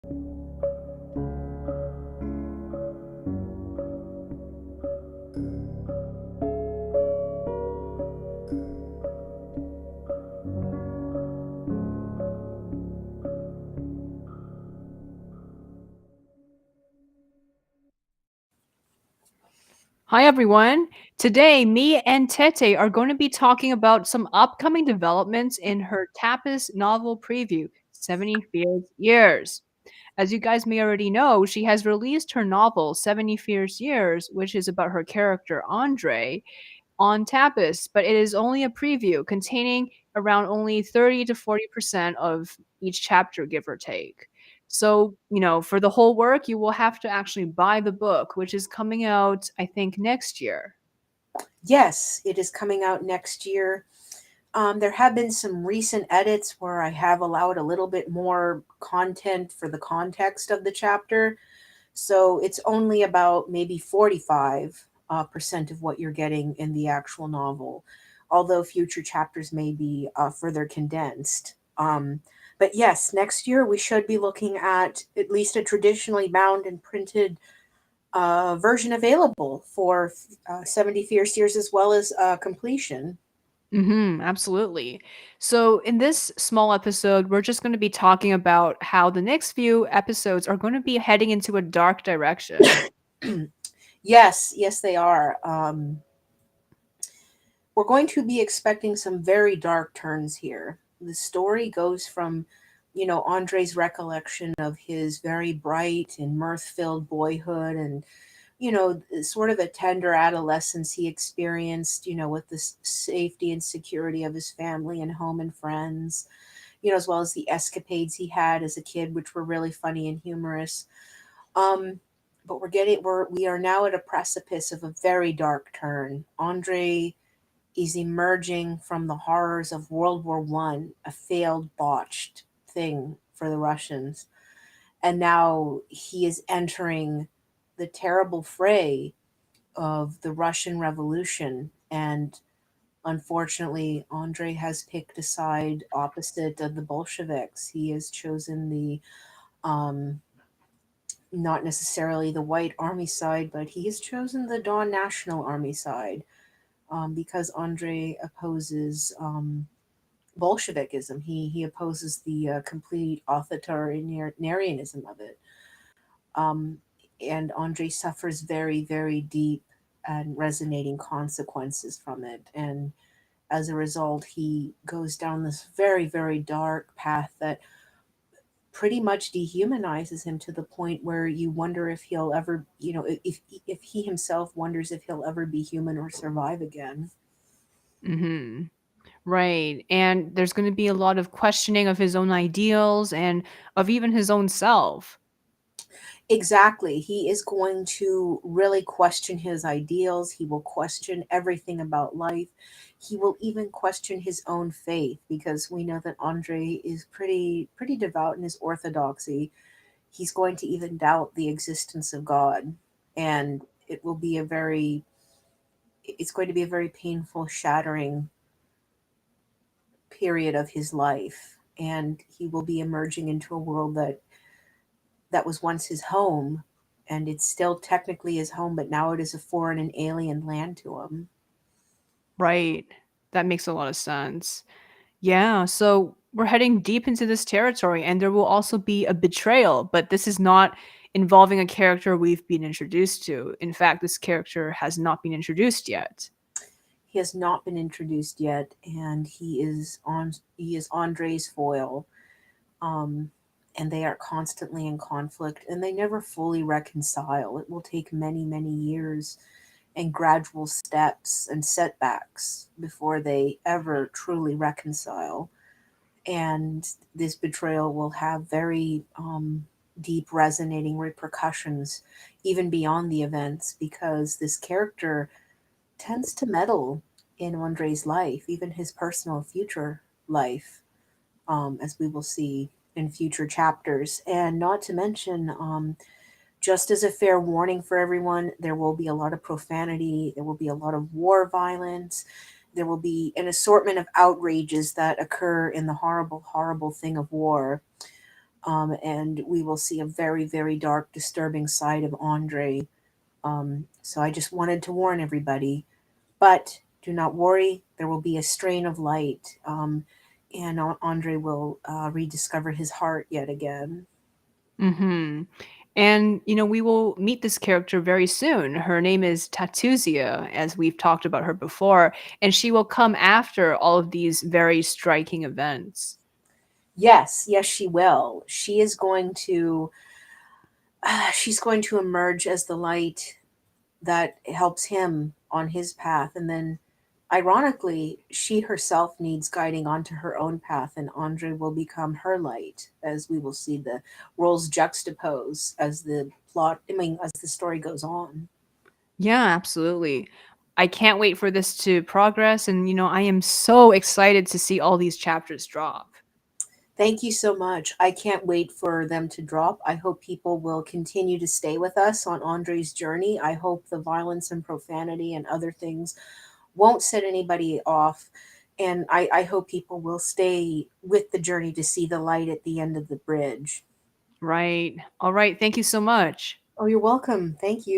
Hi, everyone. Today, me and Tete are going to be talking about some upcoming developments in her Tapas novel preview, 70 Fierce Years. As you guys may already know, she has released her novel, 70 Fierce Years, which is about her character, Andrei, on Tapas, but it is only a preview containing around only 30 to 40% of each chapter, give or take. So, for the whole work, you will have to actually buy the book, which is coming out, I think, next year. Yes, it is coming out next year. There have been some recent edits where I have allowed a little bit more content for the context of the chapter. So it's only about maybe 45 percent of what you're getting in the actual novel, although future chapters may be further condensed. But yes, next year we should be looking at least a traditionally bound and printed version available for 70 Fierce Years as well as completion. Absolutely. So, in this small episode, we're just going to be talking about how the next few episodes are going to be heading into a dark direction. Yes, they are. We're going to be expecting some very dark turns here. The story goes from, Andre's recollection of his very bright and mirth filled boyhood and, sort of a tender adolescence he experienced, with the safety and security of his family and home and friends, as well as the escapades he had as a kid, which were really funny and humorous. Um, but we are now at a precipice of a very dark turn. Andre is emerging from the horrors of World War One, a failed, botched thing for the Russians, and now he is entering the terrible fray of the Russian Revolution. And unfortunately, Andre has picked a side opposite of the Bolsheviks. He has chosen the um, not necessarily the White Army side, but he has chosen the Don National Army side because Andre opposes Bolshevikism. He opposes the complete authoritarianism of it. Um, and Andre suffers very, very deep and resonating consequences from it. And as a result, he goes down this very, very dark path that pretty much dehumanizes him to the point where you wonder if he'll ever, if he himself wonders if he'll ever be human or survive again. hmm Right. And there's going to be a lot of questioning of his own ideals and of even his own self. Exactly. He is going to really question his ideals. He will question everything about life. He will even question his own faith because we know that Andre is pretty devout in his orthodoxy. He's going to even doubt the existence of God, and it's going to be a very painful, shattering period of his life, and he will be emerging into a world that was once his home, and it's still technically his home, but now it is a foreign and alien land to him. Right. That makes a lot of sense. Yeah. So we're heading deep into this territory, and there will also be a betrayal, but this is not involving a character we've been introduced to. In fact, this character has not been introduced yet. He has not been introduced yet, and he is Andre's foil. Um, and they are constantly in conflict, and they never fully reconcile. It will take many, many years and gradual steps and setbacks before they ever truly reconcile. And this betrayal will have very deep, resonating repercussions even beyond the events because this character tends to meddle in Andre's life, even his personal future life, as we will see in future chapters. And not to mention, just as a fair warning for everyone, there will be a lot of profanity, there will be a lot of war violence, there will be an assortment of outrages that occur in the horrible, horrible thing of war. and we will see a very, very dark, disturbing side of Andre. So I just wanted to warn everybody. But do not worry, there will be a strain of light, and Andre will rediscover his heart yet again. Mhm. And, we will meet this character very soon. Her name is Tatuzia, as we've talked about her before, and she will come after all of these very striking events. Yes, yes, she will. She's going to emerge as the light that helps him on his path, and then ironically, she herself needs guiding onto her own path, and Andre will become her light, as we will see the roles juxtapose as as the story goes on. Yeah, absolutely. I can't wait for this to progress, and, I am so excited to see all these chapters drop. Thank you so much. I can't wait for them to drop. I hope people will continue to stay with us on Andre's journey. I hope the violence and profanity and other things won't set anybody off. And I hope people will stay with the journey to see the light at the end of the bridge. Right. All right. Thank you so much. Oh, you're welcome. Thank you.